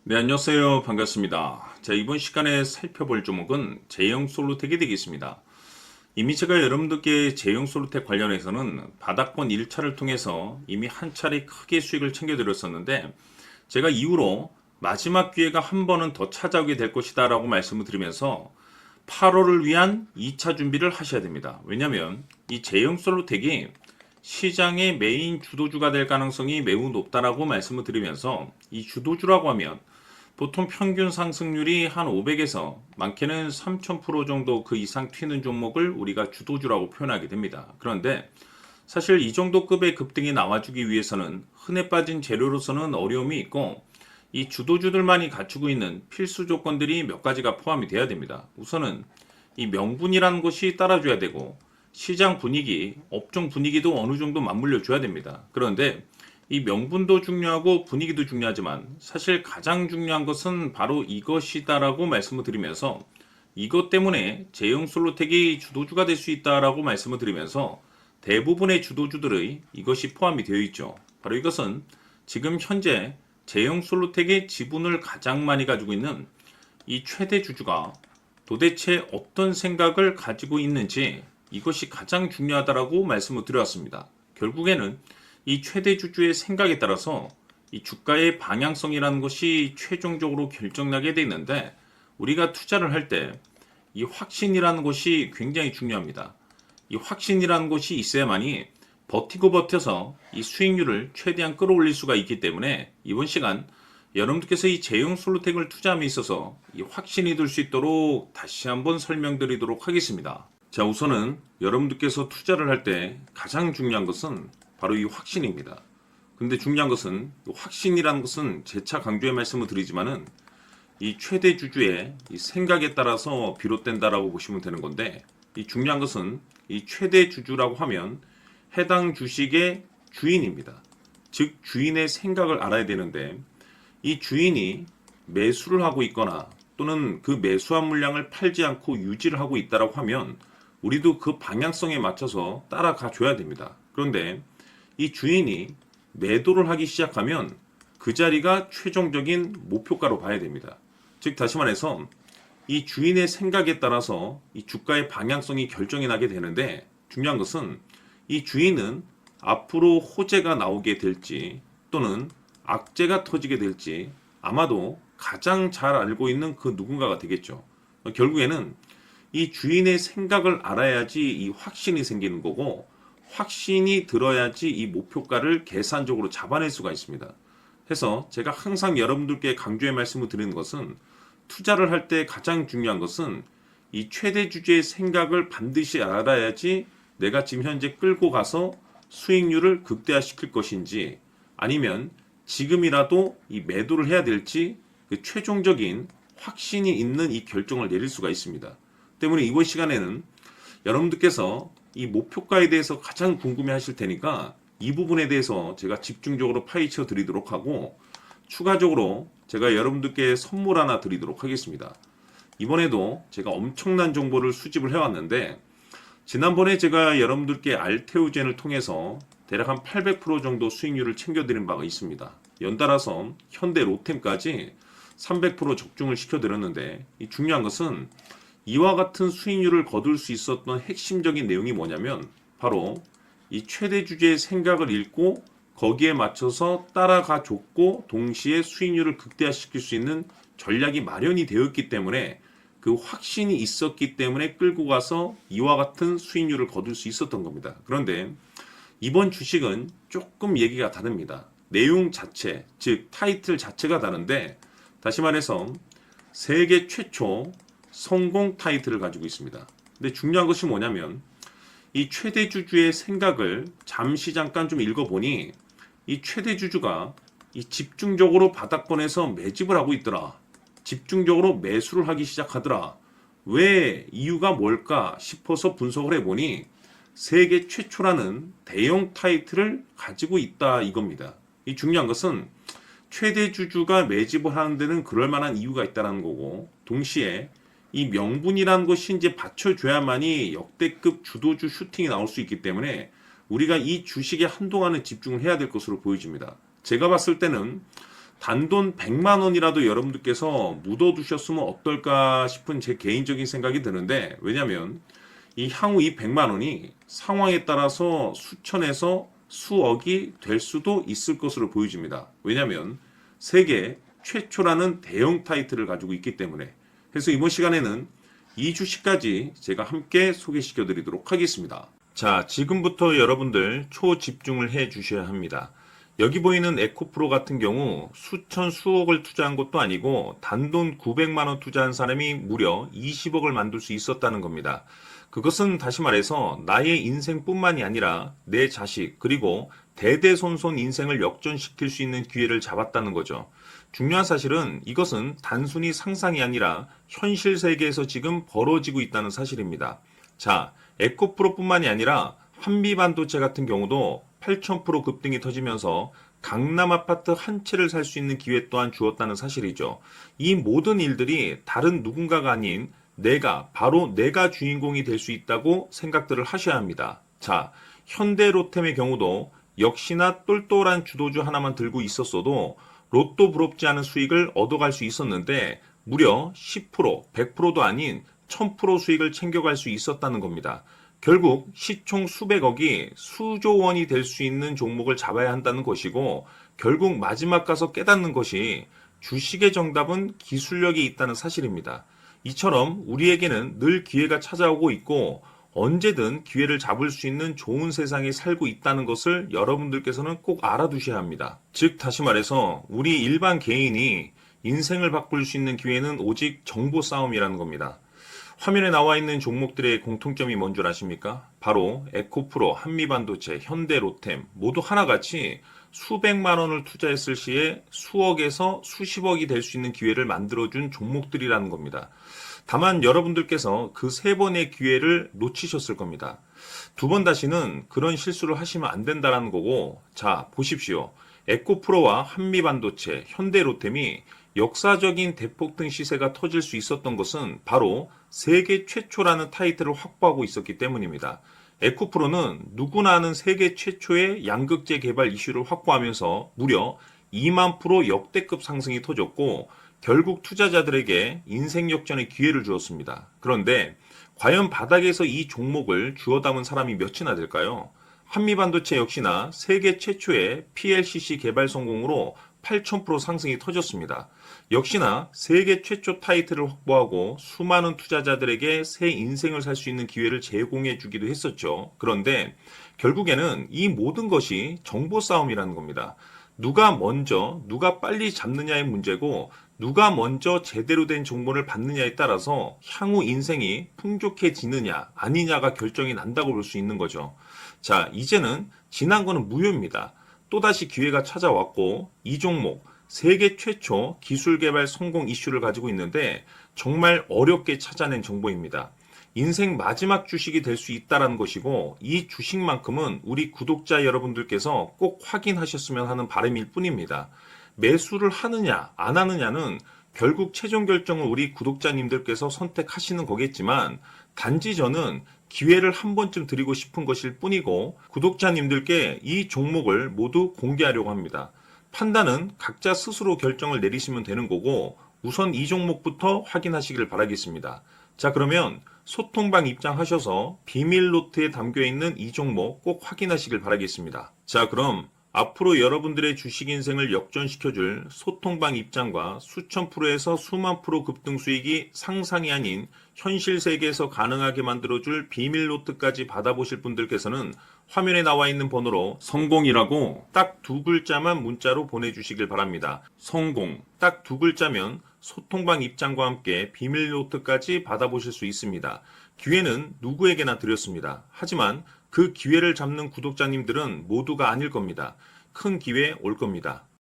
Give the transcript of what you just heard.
네, 안녕하세요. 반갑습니다. 자, 이번 시간에 살펴볼 종목은 제형 솔루텍이 되겠습니다. 이미 제가 여러분들께 제형 솔루텍 관련해서는 바닥권 1차를 통해서 이미 한 차례 크게 수익을 챙겨드렸었는데, 제가 이후로 마지막 기회가 한 번은 더 찾아오게 될 것이다 라고 말씀을 드리면서 8월을 위한 2차 준비를 하셔야 됩니다. 왜냐하면 이 제형 솔루텍이 시장의 메인 주도주가 될 가능성이 매우 높다라고 말씀을 드리면서, 이 주도주라고 하면 보통 평균 상승률이 한 500에서 많게는 3000% 정도 그 이상 튀는 종목을 우리가 주도주라고 표현하게 됩니다. 그런데 사실 이 정도 급의 급등이 나와주기 위해서는 흔해 빠진 재료로서는 어려움이 있고, 이 주도주들만이 갖추고 있는 필수 조건들이 몇 가지가 포함이 돼야 됩니다. 우선은 이 명분이라는 것이 따라줘야 되고, 시장 분위기, 업종 분위기도 어느 정도 맞물려 줘야 됩니다. 그런데 이 명분도 중요하고 분위기도 중요하지만 사실 가장 중요한 것은 바로 이것이다라고 말씀을 드리면서, 이것 때문에 제형 솔루텍이 주도주가 될 수 있다라고 말씀을 드리면서 대부분의 주도주들의 이것이 포함이 되어 있죠. 바로 이것은 지금 현재 제형 솔루텍의 지분을 가장 많이 가지고 있는 이 최대 주주가 도대체 어떤 생각을 가지고 있는지, 이것이 가장 중요하다라고 말씀을 드렸습니다. 결국에는 이 최대 주주의 생각에 따라서 이 주가의 방향성이라는 것이 최종적으로 결정나게 돼 있는데, 우리가 투자를 할 때 이 확신이라는 것이 굉장히 중요합니다. 이 확신이라는 것이 있어야만이 버티고 버텨서 이 수익률을 최대한 끌어올릴 수가 있기 때문에, 이번 시간 여러분들께서 이 제형 솔루텍을 투자함에 있어서 이 확신이 들 수 있도록 다시 한번 설명드리도록 하겠습니다. 자, 우선은 여러분들께서 투자를 할 때 가장 중요한 것은 바로 이 확신입니다. 근데 중요한 것은 확신이라는 것은 재차 강조의 말씀을 드리지만은 이 최대 주주의 이 생각에 따라서 비롯된다라고 보시면 되는 건데, 이 중요한 것은 이 최대 주주라고 하면 해당 주식의 주인입니다. 즉 주인의 생각을 알아야 되는데, 이 주인이 매수를 하고 있거나 또는 그 매수한 물량을 팔지 않고 유지를 하고 있다라고 하면 우리도 그 방향성에 맞춰서 따라가 줘야 됩니다. 그런데 이 주인이 매도를 하기 시작하면 그 자리가 최종적인 목표가로 봐야 됩니다. 즉 다시 말해서 이 주인의 생각에 따라서 이 주가의 방향성이 결정이 나게 되는데, 중요한 것은 이 주인은 앞으로 호재가 나오게 될지 또는 악재가 터지게 될지 아마도 가장 잘 알고 있는 그 누군가가 되겠죠. 결국에는 이 주인의 생각을 알아야지 이 확신이 생기는 거고, 확신이 들어야지 이 목표가를 계산적으로 잡아낼 수가 있습니다. 해서 제가 항상 여러분들께 강조의 말씀을 드리는 것은, 투자를 할 때 가장 중요한 것은 이 최대 주주의 생각을 반드시 알아야지 내가 지금 현재 끌고 가서 수익률을 극대화시킬 것인지, 아니면 지금이라도 이 매도를 해야 될지 그 최종적인 확신이 있는 이 결정을 내릴 수가 있습니다. 때문에 이번 시간에는 여러분들께서 이 목표가에 대해서 가장 궁금해 하실 테니까 이 부분에 대해서 제가 집중적으로 파헤쳐 드리도록 하고, 추가적으로 제가 여러분들께 선물 하나 드리도록 하겠습니다. 이번에도 제가 엄청난 정보를 수집을 해왔는데, 지난번에 제가 여러분들께 알테오젠을 통해서 대략 한 800% 정도 수익률을 챙겨드린 바가 있습니다. 연달아서 현대 로템까지 300% 적중을 시켜드렸는데, 이 중요한 것은 이와 같은 수익률을 거둘 수 있었던 핵심적인 내용이 뭐냐면, 바로 이 최대 주주의 생각을 읽고 거기에 맞춰서 따라가 줬고 동시에 수익률을 극대화시킬 수 있는 전략이 마련이 되었기 때문에, 그 확신이 있었기 때문에 끌고 가서 이와 같은 수익률을 거둘 수 있었던 겁니다. 그런데 이번 주식은 조금 얘기가 다릅니다. 내용 자체, 즉 타이틀 자체가 다른데, 다시 말해서 세계 최초 성공 타이틀을 가지고 있습니다. 근데 중요한 것이 뭐냐면, 이 최대 주주의 생각을 잠시 잠깐 좀 읽어보니, 이 최대 주주가 이 집중적으로 바닥권에서 매집을 하고 있더라. 집중적으로 매수를 하기 시작하더라. 왜, 이유가 뭘까 싶어서 분석을 해보니 세계 최초라는 대형 타이틀을 가지고 있다 이겁니다. 이 중요한 것은 최대 주주가 매집을 하는 데는 그럴 만한 이유가 있다는 거고, 동시에 이 명분이라는 것이 이제 받쳐줘야만이 역대급 주도주 슈팅이 나올 수 있기 때문에 우리가 이 주식에 한동안은 집중을 해야 될 것으로 보여집니다. 제가 봤을 때는 단돈 100만 원이라도 여러분들께서 묻어두셨으면 어떨까 싶은 제 개인적인 생각이 드는데, 왜냐면 이 향후 이 100만 원이 상황에 따라서 수천에서 수억이 될 수도 있을 것으로 보여집니다. 왜냐면 세계 최초라는 대형 타이틀을 가지고 있기 때문에. 그래서 이번 시간에는 이 주식까지 제가 함께 소개시켜 드리도록 하겠습니다. 자, 지금부터 여러분들 초집중을 해 주셔야 합니다. 여기 보이는 에코프로 같은 경우 수천 수억을 투자한 것도 아니고 단돈 900만 원 투자한 사람이 무려 20억을 만들 수 있었다는 겁니다. 그것은 다시 말해서 나의 인생뿐만이 아니라 내 자식 그리고 대대손손 인생을 역전시킬 수 있는 기회를 잡았다는 거죠. 중요한 사실은 이것은 단순히 상상이 아니라 현실 세계에서 지금 벌어지고 있다는 사실입니다. 자, 에코프로뿐만이 아니라 한미반도체 같은 경우도 8,000% 급등이 터지면서 강남 아파트 한 채를 살 수 있는 기회 또한 주었다는 사실이죠. 이 모든 일들이 다른 누군가가 아닌 바로 내가 주인공이 될 수 있다고 생각들을 하셔야 합니다. 자, 현대로템의 경우도 역시나 똘똘한 주도주 하나만 들고 있었어도 로또 부럽지 않은 수익을 얻어갈 수 있었는데 무려 10%, 100%도 아닌 1000% 수익을 챙겨갈 수 있었다는 겁니다. 결국 시총 수백억이 수조 원이 될 수 있는 종목을 잡아야 한다는 것이고, 결국 마지막 가서 깨닫는 것이 주식의 정답은 기술력이 있다는 사실입니다. 이처럼 우리에게는 늘 기회가 찾아오고 있고 언제든 기회를 잡을 수 있는 좋은 세상에 살고 있다는 것을 여러분들께서는 꼭 알아두셔야 합니다. 즉 다시 말해서 우리 일반 개인이 인생을 바꿀 수 있는 기회는 오직 정보 싸움이라는 겁니다. 화면에 나와 있는 종목들의 공통점이 뭔 줄 아십니까? 바로 에코프로, 한미반도체, 현대로템 모두 하나같이 수백만 원을 투자했을 시에 수억에서 수십억이 될 수 있는 기회를 만들어준 종목들이라는 겁니다. 다만 여러분들께서 그 세 번의 기회를 놓치셨을 겁니다. 두 번 다시는 그런 실수를 하시면 안 된다는 거고, 자 보십시오. 에코프로와 한미반도체, 현대로템이 역사적인 대폭등 시세가 터질 수 있었던 것은 바로 세계 최초라는 타이틀을 확보하고 있었기 때문입니다. 에코프로는 누구나 아는 세계 최초의 양극재 개발 이슈를 확보하면서 무려 2만 프로 역대급 상승이 터졌고 결국 투자자들에게 인생 역전의 기회를 주었습니다. 그런데 과연 바닥에서 이 종목을 주워 담은 사람이 몇이나 될까요? 한미반도체 역시나 세계 최초의 PLCC 개발 성공으로 8,000% 상승이 터졌습니다. 역시나 세계 최초 타이틀을 확보하고 수많은 투자자들에게 새 인생을 살 수 있는 기회를 제공해 주기도 했었죠. 그런데 결국에는 이 모든 것이 정보 싸움이라는 겁니다. 누가 먼저, 누가 빨리 잡느냐의 문제고 누가 먼저 제대로 된 정보를 받느냐에 따라서 향후 인생이 풍족해지느냐 아니냐가 결정이 난다고 볼 수 있는 거죠. 자, 이제는 지난 거는 무효입니다. 또다시 기회가 찾아왔고 이 종목 세계 최초 기술 개발 성공 이슈를 가지고 있는데 정말 어렵게 찾아낸 정보입니다. 인생 마지막 주식이 될 수 있다는 것이고 이 주식만큼은 우리 구독자 여러분들께서 꼭 확인하셨으면 하는 바람일 뿐입니다. 매수를 하느냐 안 하느냐는 결국 최종 결정을 우리 구독자님들께서 선택하시는 거겠지만 단지 저는 기회를 한 번쯤 드리고 싶은 것일 뿐이고 구독자님들께 이 종목을 모두 공개하려고 합니다. 판단은 각자 스스로 결정을 내리시면 되는 거고 우선 이 종목부터 확인하시길 바라겠습니다. 자, 그러면 소통방 입장하셔서 비밀 노트에 담겨있는 이 종목 꼭 확인하시길 바라겠습니다. 자, 그럼 앞으로 여러분들의 주식 인생을 역전시켜줄 소통방 입장과 수천 프로에서 수만 프로 급등 수익이 상상이 아닌 현실 세계에서 가능하게 만들어줄 비밀 노트까지 받아보실 분들께서는 화면에 나와 있는 번호로 성공이라고 딱 두 글자만 문자로 보내주시길 바랍니다. 성공 딱 두 글자면 소통방 입장과 함께 비밀 노트까지 받아보실 수 있습니다. 기회는 누구에게나 드렸습니다. 하지만 그 기회를 잡는 구독자님들은 모두가 아닐 겁니다. 큰 기회 올 겁니다.